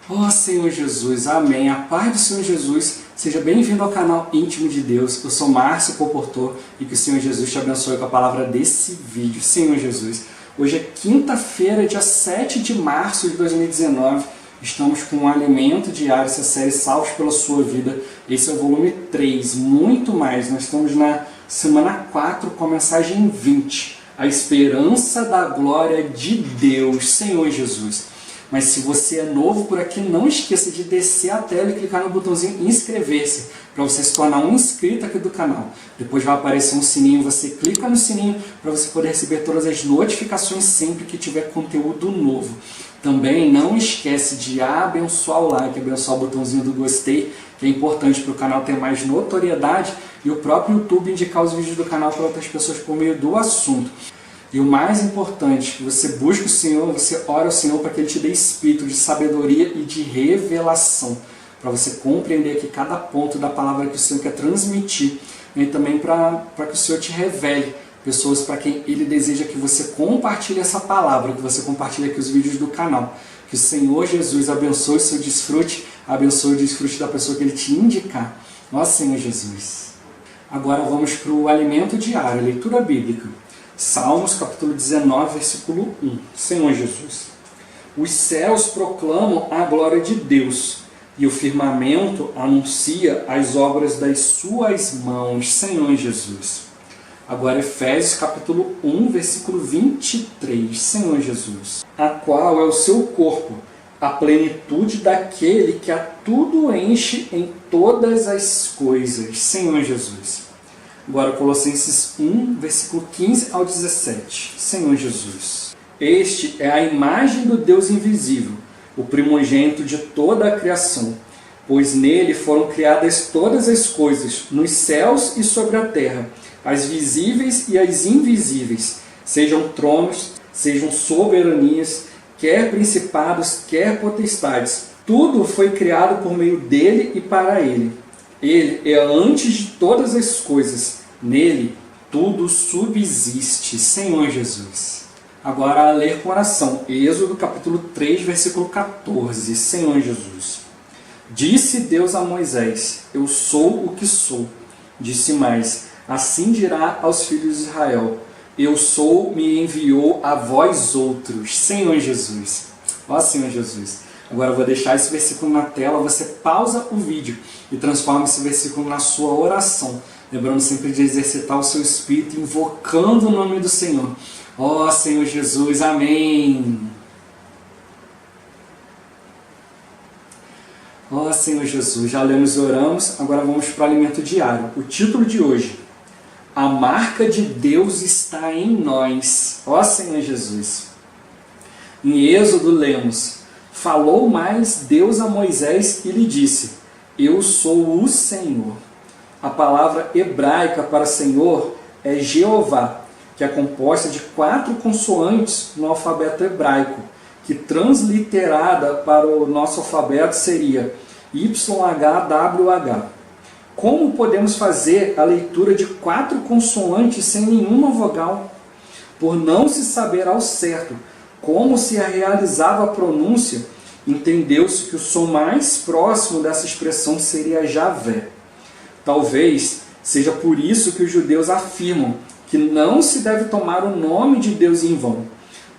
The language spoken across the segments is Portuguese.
Ó Senhor Jesus, amém. A paz do Senhor Jesus, seja bem-vindo ao canal Íntimo de Deus. Eu sou Márcio Comportor e que o Senhor Jesus te abençoe com a palavra desse vídeo. Senhor Jesus, hoje é quinta-feira, dia 7 de março de 2019. Estamos com um alimento diário, essa série Salvos pela Sua Vida. Esse é o volume 3, muito mais. Nós estamos na semana 4 com a mensagem 20. A esperança da glória de Deus, Senhor Jesus. Mas se você é novo por aqui, não esqueça de descer a tela e clicar no botãozinho inscrever-se, para você se tornar um inscrito aqui do canal. Depois vai aparecer um sininho, você clica no sininho para você poder receber todas as notificações sempre que tiver conteúdo novo. Também não esquece de abençoar o like, abençoar o botãozinho do gostei, que é importante para o canal ter mais notoriedade e o próprio YouTube indicar os vídeos do canal para outras pessoas por meio do assunto. E o mais importante, você busca o Senhor, você ora ao Senhor para que Ele te dê espírito de sabedoria e de revelação, para você compreender aqui cada ponto da palavra que o Senhor quer transmitir, e também para que o Senhor te revele pessoas para quem Ele deseja que você compartilhe essa palavra, que você compartilhe aqui os vídeos do canal. Que o Senhor Jesus abençoe o seu desfrute, abençoe o desfrute da pessoa que Ele te indicar. Ó Senhor Jesus. Agora vamos para o alimento diário, a leitura bíblica. Salmos capítulo 19, versículo 1. Senhor Jesus. Os céus proclamam a glória de Deus, e o firmamento anuncia as obras das suas mãos. Senhor Jesus. Agora Efésios capítulo 1, versículo 23. Senhor Jesus. A qual é o seu corpo, a plenitude daquele que a tudo enche em todas as coisas. Senhor Jesus. Agora Colossenses 1, versículo 15 ao 17. Senhor Jesus. Este é a imagem do Deus invisível, o primogênito de toda a criação, pois nele foram criadas todas as coisas, nos céus e sobre a terra, as visíveis e as invisíveis, sejam tronos, sejam soberanias, quer principados, quer potestades. Tudo foi criado por meio dele e para ele. Ele é antes de todas as coisas. Nele, tudo subsiste. Senhor Jesus. Agora, a ler com oração. Êxodo, capítulo 3, versículo 14. Senhor Jesus. Disse Deus a Moisés, eu sou o que sou. Disse mais, assim dirá aos filhos de Israel, eu sou, me enviou a vós outros. Senhor Jesus. Ó Senhor Jesus. Agora eu vou deixar esse versículo na tela, você pausa o vídeo e transforma esse versículo na sua oração. Lembrando sempre de exercitar o seu espírito, invocando o nome do Senhor. Ó Senhor Jesus, amém. Ó Senhor Jesus, já lemos e oramos, agora vamos para o alimento diário. O título de hoje, a marca de Deus está em nós. Ó Senhor Jesus. Em Êxodo lemos, falou mais Deus a Moisés e lhe disse, eu sou o Senhor. A palavra hebraica para Senhor é Jeová, que é composta de 4 consoantes no alfabeto hebraico, que transliterada para o nosso alfabeto seria YHWH. Como podemos fazer a leitura de 4 consoantes sem nenhuma vogal? Por não se saber ao certo como se realizava a pronúncia, entendeu-se que o som mais próximo dessa expressão seria Javé. Talvez seja por isso que os judeus afirmam que não se deve tomar o nome de Deus em vão.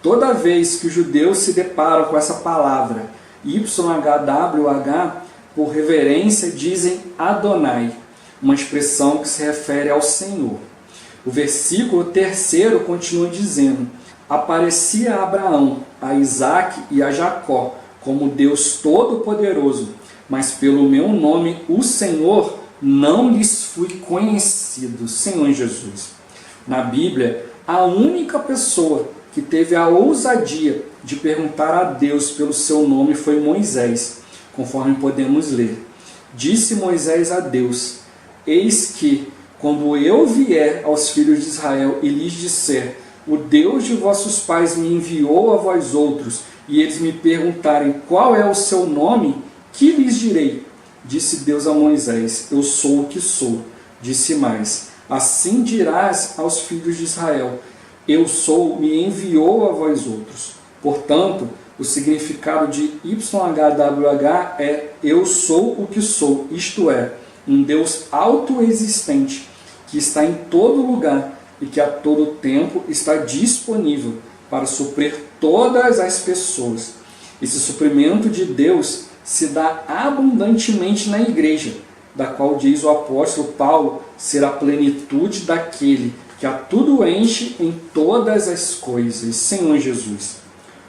Toda vez que os judeus se deparam com essa palavra, YHWH, por reverência dizem Adonai, uma expressão que se refere ao Senhor. O versículo 3 continua dizendo, aparecia a Abraão, a Isaque e a Jacó, como Deus Todo-Poderoso, mas pelo meu nome, o Senhor, não lhes fui conhecido. Senhor Jesus. Na Bíblia, a única pessoa que teve a ousadia de perguntar a Deus pelo seu nome foi Moisés, conforme podemos ler. Disse Moisés a Deus, eis que, quando eu vier aos filhos de Israel e lhes disser, o Deus de vossos pais me enviou a vós outros, e eles me perguntarem qual é o seu nome, que lhes direi? Disse Deus a Moisés, eu sou o que sou. Disse mais, assim dirás aos filhos de Israel, eu sou, me enviou a vós outros. Portanto, o significado de YHWH é eu sou o que sou, isto é, um Deus autoexistente, que está em todo lugar e que a todo tempo está disponível para suprir todas as pessoas. Esse suprimento de Deus se dá abundantemente na igreja, da qual diz o apóstolo Paulo ser a plenitude daquele que a tudo enche em todas as coisas, Senhor Jesus.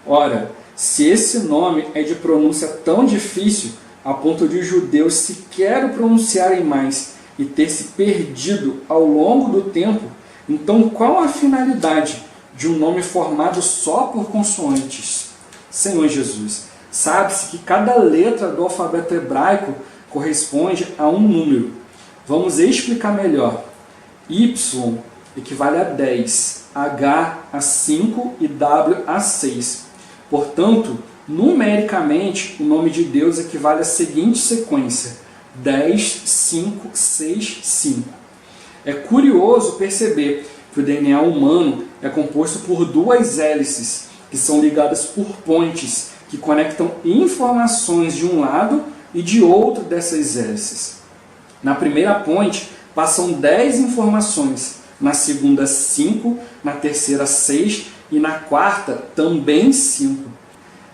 Ora, se esse nome é de pronúncia tão difícil, a ponto de os judeus sequer o pronunciarem mais e ter se perdido ao longo do tempo, então qual a finalidade de um nome formado só por consoantes? Senhor Jesus, sabe-se que cada letra do alfabeto hebraico corresponde a um número. Vamos explicar melhor. Y equivale a 10, H a 5 e W a 6. Portanto, numericamente, o nome de Deus equivale à seguinte sequência: 10, 5, 6, 5. É curioso perceber que o DNA humano é composto por duas hélices, que são ligadas por pontes, que conectam informações de um lado e de outro dessas hélices. Na primeira ponte, passam 10 informações, na segunda 5, na terceira 6 e na quarta também 5.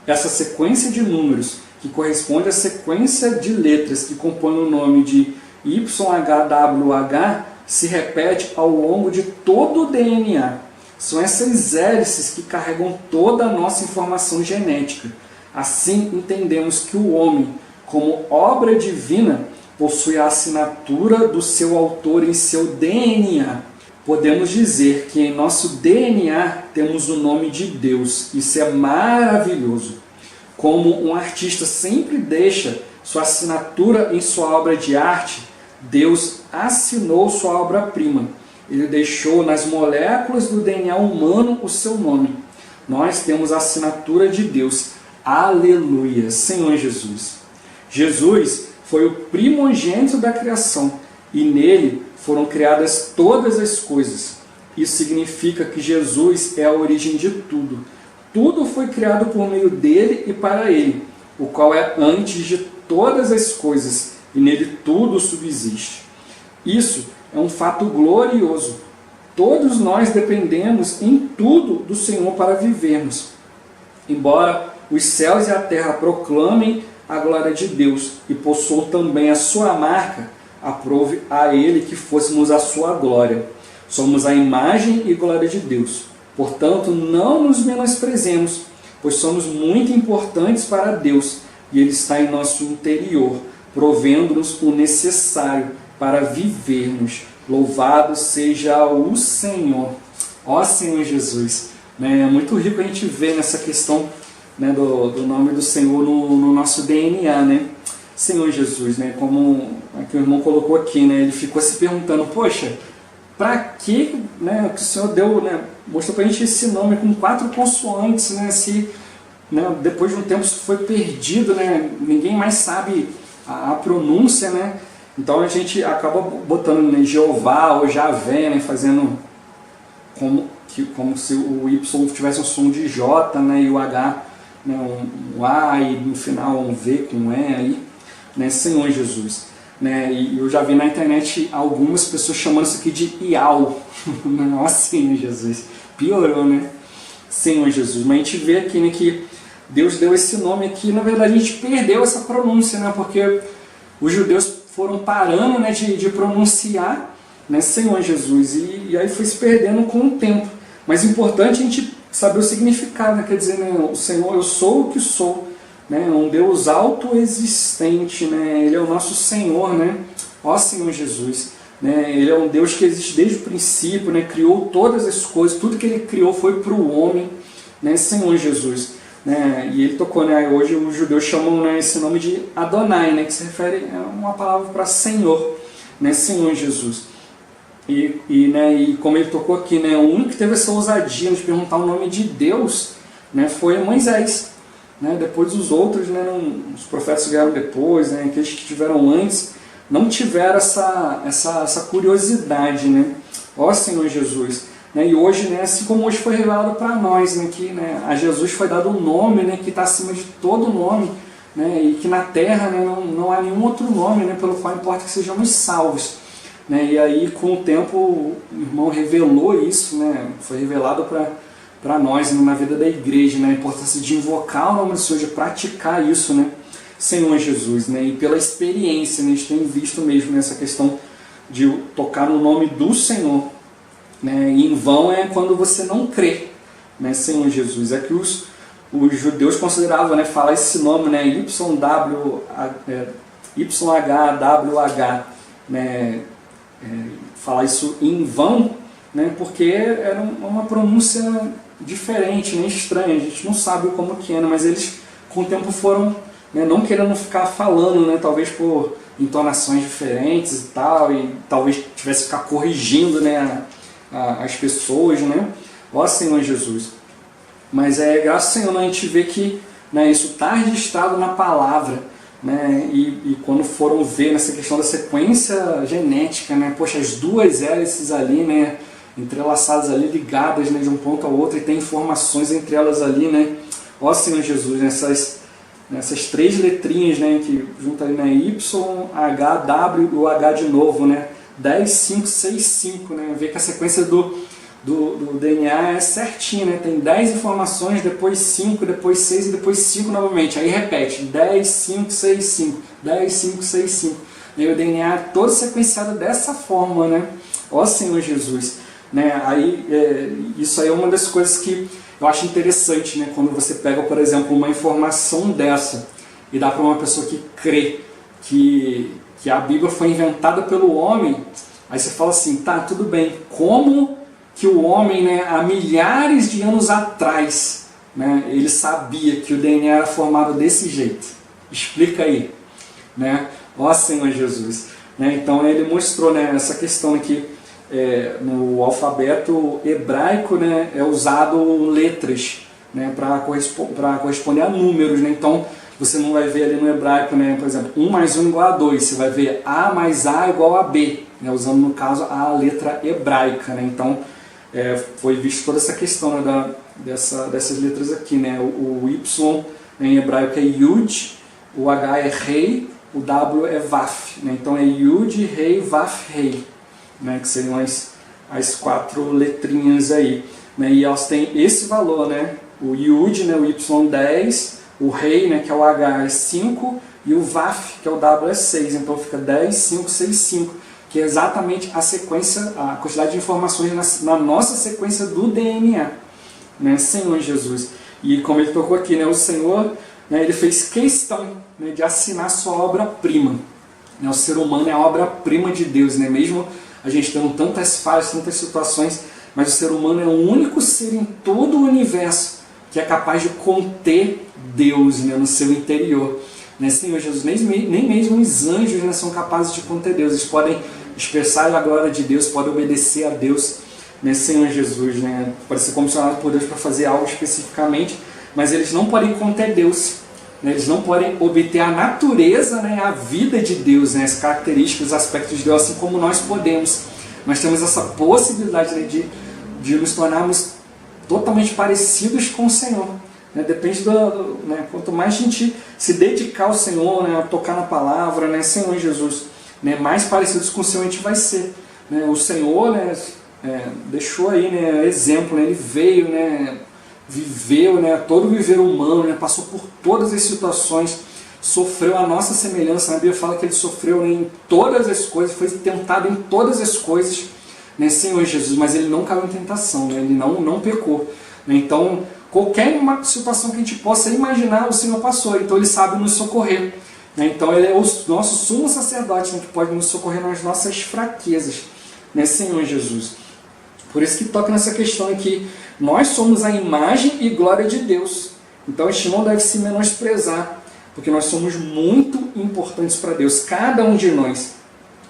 Essa sequência de números, que corresponde à sequência de letras que compõem o nome de YHWH, se repete ao longo de todo o DNA. São essas hélices que carregam toda a nossa informação genética. Assim, entendemos que o homem, como obra divina, possui a assinatura do seu autor em seu DNA. Podemos dizer que em nosso DNA temos o nome de Deus. Isso é maravilhoso. Como um artista sempre deixa sua assinatura em sua obra de arte, Deus assinou sua obra-prima. Ele deixou nas moléculas do DNA humano o seu nome. Nós temos a assinatura de Deus. Aleluia, Senhor Jesus. Jesus foi o primogênito da criação e nele foram criadas todas as coisas. Isso significa que Jesus é a origem de tudo. Tudo foi criado por meio dele e para ele, o qual é antes de todas as coisas, e nele tudo subsiste. Isso é um fato glorioso. Todos nós dependemos em tudo do Senhor para vivermos. Embora os céus e a terra proclamem a glória de Deus e possuam também a sua marca, aprove a ele que fôssemos a sua glória. Somos a imagem e glória de Deus. Portanto, não nos menosprezemos, pois somos muito importantes para Deus e Ele está em nosso interior, provendo-nos o necessário para vivermos. Louvado seja o Senhor. Ó Senhor Jesus. É muito rico a gente ver nessa questão, né, do nome do Senhor no nosso DNA, né? Senhor Jesus, né, como aqui o irmão colocou aqui, né, ele ficou se perguntando, poxa, para que, né, que o Senhor deu, né, mostrou para a gente esse nome com 4 consoantes, né, se, né, depois de um tempo isso foi perdido, né, ninguém mais sabe a pronúncia, né, então a gente acaba botando, né, Jeová ou Javé, né, fazendo como se o Y tivesse um som de J, né, e o H, né, um A e no final um V com um E aí, né, Senhor Jesus. Né, e eu já vi na internet algumas pessoas chamando isso aqui de Iau. Nossa, Senhor Jesus. Piorou, né? Senhor Jesus. Mas a gente vê aqui, né, que Deus deu esse nome aqui. Na verdade, a gente perdeu essa pronúncia, né, porque os judeus foram parando, né, de pronunciar, né, Senhor Jesus. E aí foi se perdendo com o tempo. Mas é importante a gente saber o significado, né? Quer dizer, né, o Senhor, eu sou o que sou. Né, um Deus autoexistente, né, Ele é o nosso Senhor, né, ó Senhor Jesus, né, Ele é um Deus que existe desde o princípio, né, criou todas as coisas, tudo que Ele criou foi para o homem, né, Senhor Jesus, né, e Ele tocou, né, hoje os judeus chamam, né, esse nome de Adonai, né, que se refere a uma palavra para Senhor, né, Senhor Jesus, né, e como Ele tocou aqui, né, o único que teve essa ousadia de perguntar o nome de Deus, né, foi Moisés. Né, depois os outros, né, os profetas que vieram depois, né, aqueles que tiveram antes, não tiveram essa curiosidade. Né? Ó Senhor Jesus, né? E hoje, né, assim como hoje foi revelado para nós, né, que, né, a Jesus foi dado um nome, né, que está acima de todo nome, né, e que na terra, né, não há nenhum outro nome, né, pelo qual importa que sejamos salvos. Né? E aí, com o tempo, o irmão revelou isso, né, foi revelado para nós, né, na vida da igreja, né, a importância de invocar o nome do Senhor, de praticar isso, né, Senhor Jesus. Né, e pela experiência, né, a gente tem visto mesmo nessa questão de tocar no nome do Senhor. Né, e em vão é quando você não crê, né, Senhor Jesus. É que os judeus consideravam, né, falar esse nome, né, YHWH, né, falar isso em vão, né, porque era uma pronúncia diferente, né, estranha, a gente não sabe como que é, né, mas eles com o tempo foram, né, não querendo ficar falando, né, talvez por entonações diferentes e tal, e talvez tivesse que ficar corrigindo, né, as pessoas, né, ó Senhor Jesus. Mas graças ao Senhor, a gente vê que, né, isso está registrado na palavra, né, e quando foram ver nessa questão da sequência genética, né, poxa, as duas hélices ali, né, entrelaçadas ali, ligadas, né, de um ponto ao outro, e tem informações entre elas ali, né, ó Senhor Jesus, nessas três letrinhas, né, que juntam ali, né, Y, H, W e o H de novo, né, 10, 5, 6, 5, né, vê que a sequência do DNA é certinho, né? Tem 10 informações, depois 5, depois 6 e depois 5 novamente. Aí repete, 10, 5, 6, 5, 10, 5, 6, 5. E o DNA é todo sequenciado dessa forma, né? Ó Senhor Jesus. Né? Isso aí é uma das coisas que eu acho interessante, né? Quando você pega, por exemplo, uma informação dessa e dá para uma pessoa que crê que a Bíblia foi inventada pelo homem, aí você fala assim, tá, tudo bem, como que o homem, né, há milhares de anos atrás, né, ele sabia que o DNA era formado desse jeito? Explica aí. Né? Ó Senhor Jesus. Né? Então ele mostrou, né, essa questão aqui, no alfabeto hebraico, né, é usado letras, né, para corresponder a números. Né? Então você não vai ver ali no hebraico, né, por exemplo, 1 mais 1 igual a 2, você vai ver A mais A igual a B, né, usando no caso a letra hebraica. Né? Então foi visto toda essa questão, né, dessas letras aqui. Né? O Y, né, em hebraico é Yud, o H é Rei, o W é Vaf. Né? Então é Yud, Rei, Vaf, Rei, né? Que seriam as quatro letrinhas aí. Né? E elas têm esse valor, né? O Yud, né, o Y 10, o Rei, né, que é o H, é 5, e o Vaf, que é o W, é 6. Então fica 10, 5, 6, 5. Que é exatamente a sequência, a quantidade de informações na nossa sequência do DNA, né, Senhor Jesus. E como ele tocou aqui, né, o Senhor, né, ele fez questão, né, de assinar sua obra-prima. Né, o ser humano é a obra-prima de Deus, né, mesmo a gente tendo tantas falhas, tantas situações, mas o ser humano é o único ser em todo o universo que é capaz de conter Deus, né, no seu interior. Né, Senhor Jesus, nem mesmo os anjos, né, são capazes de conter Deus. Eles podem expressar a glória de Deus, podem obedecer a Deus, né, Senhor Jesus, né, podem ser comissionados por Deus para fazer algo especificamente, mas eles não podem conter Deus, né, eles não podem obter a natureza, né, a vida de Deus, né, as características, os aspectos de Deus, assim como nós podemos. Nós temos essa possibilidade, né, de nos tornarmos totalmente parecidos com o Senhor. Né, depende né, quanto mais a gente se dedicar ao Senhor, né, a tocar na palavra, né, Senhor Jesus, né, mais parecidos com o Senhor a gente vai ser. Né, o Senhor, né, deixou aí, né, exemplo, né, ele veio, né, viveu, né, todo o viver humano, né, passou por todas as situações, sofreu a nossa semelhança. A Bíblia fala que ele sofreu, né, em todas as coisas, foi tentado em todas as coisas, né, Senhor Jesus, mas ele não caiu em tentação, né, ele não pecou. Né, então, qualquer uma situação que a gente possa imaginar, o Senhor passou, então ele sabe nos socorrer. Né? Então ele é o nosso sumo sacerdote, né, que pode nos socorrer nas nossas fraquezas, né, Senhor Jesus. Por isso que toca nessa questão aqui, nós somos a imagem e glória de Deus. Então a gente não deve se menosprezar, porque nós somos muito importantes para Deus, cada um de nós.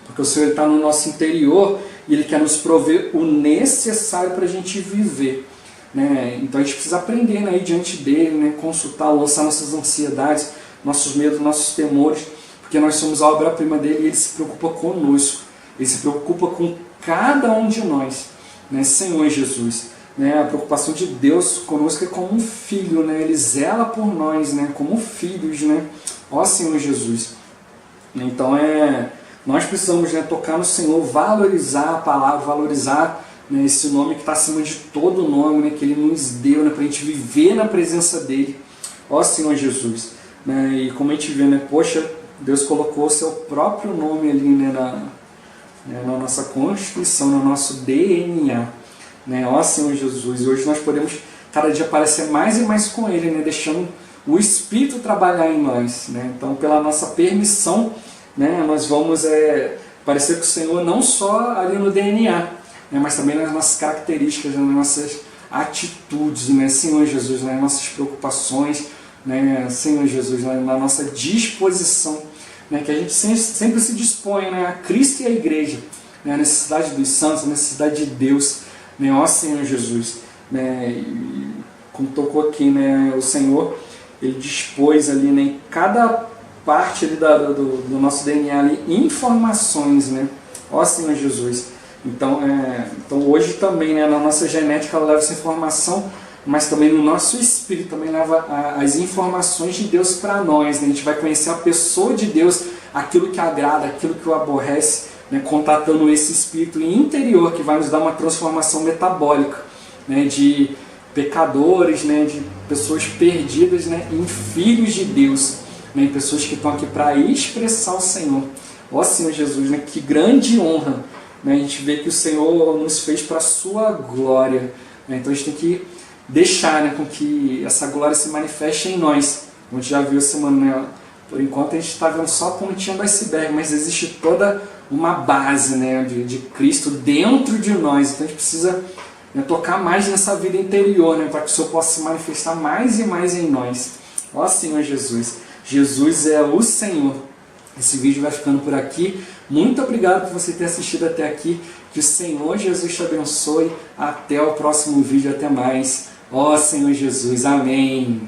Porque o Senhor está no nosso interior e Ele quer nos prover o necessário para a gente viver. Né? Então a gente precisa aprender, né, diante dele, né, consultar, lançar nossas ansiedades, nossos medos, nossos temores, porque nós somos a obra-prima dele e ele se preocupa conosco, ele se preocupa com cada um de nós. né? Senhor Jesus, né? A preocupação de Deus conosco é como um filho, né? Ele zela por nós, né? Como filhos, né? Ó Senhor Jesus. Então nós precisamos, né, tocar no Senhor, valorizar a palavra, valorizar, né, esse nome que está acima de todo nome, né, que Ele nos deu, né, para a gente viver na presença dEle. Ó Senhor Jesus. Né, e como a gente vê, né, poxa, Deus colocou o seu próprio nome ali, né, na nossa Constituição, no nosso DNA. Né, ó Senhor Jesus. E hoje nós podemos cada dia parecer mais e mais com Ele, né, deixando o Espírito trabalhar em nós. Né? Então, pela nossa permissão, né, nós vamos parecer com o Senhor não só ali no DNA, né, mas também nas nossas características, nas nossas atitudes, né, Senhor Jesus, nas nossas preocupações, né, Senhor Jesus, na nossa disposição, né, que a gente sempre se dispõe, né, a Cristo e a Igreja, né, a necessidade dos santos, a necessidade de Deus, né, ó Senhor Jesus. Né, e, como tocou aqui, né, o Senhor, Ele dispôs ali, né, em cada parte ali do nosso DNA ali, informações, né? Ó Senhor Jesus. Então hoje também, né, na nossa genética ela leva essa informação, mas também no nosso espírito também leva as informações de Deus para nós. Né? A gente vai conhecer a pessoa de Deus, aquilo que agrada, aquilo que o aborrece, né, contatando esse espírito interior que vai nos dar uma transformação metabólica, né, de pecadores, né, de pessoas perdidas, né, em filhos de Deus, né, em pessoas que estão aqui para expressar o Senhor. Ó Senhor Jesus, né, que grande honra, né, a gente vê que o Senhor nos fez para a sua glória. Né, então a gente tem que deixar, né, com que essa glória se manifeste em nós. Como a gente já viu semana, né, por enquanto a gente está vendo só a pontinha do iceberg, mas existe toda uma base, né, de Cristo dentro de nós. Então a gente precisa, né, tocar mais nessa vida interior, né, para que o Senhor possa se manifestar mais e mais em nós. Ó Senhor Jesus. Jesus é o Senhor. Esse vídeo vai ficando por aqui. Muito obrigado por você ter assistido até aqui. Que o Senhor Jesus te abençoe. Até o próximo vídeo. Até mais. Ó Senhor Jesus. Amém.